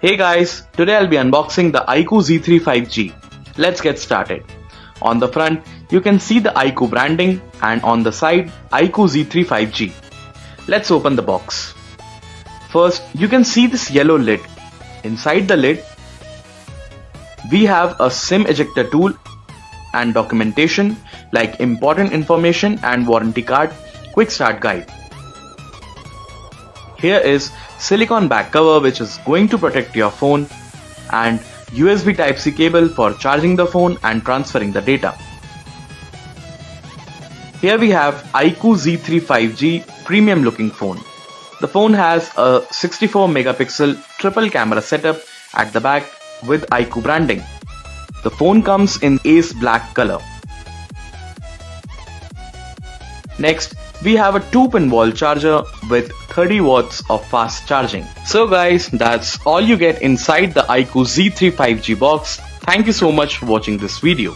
Hey guys, today I'll be unboxing the IQOO Z3 5G. Let's get started. On the front, you can see the IQOO branding and on the side, IQOO Z3 5G. Let's open the box. First, you can see this yellow lid. Inside the lid, we have a SIM ejector tool and documentation like important information and warranty card, quick start guide. Here is silicone back cover which is going to protect your phone and USB Type-C cable for charging the phone and transferring the data. Here we have IQOO Z3 5G premium looking phone. The phone has a 64 megapixel triple camera setup at the back with IQOO branding. The phone comes in Ace black color. Next, we have a 2-pin wall charger with 30 watts of fast charging. So guys, that's all you get inside the IQOO Z3 5G box. Thank you so much for watching this video.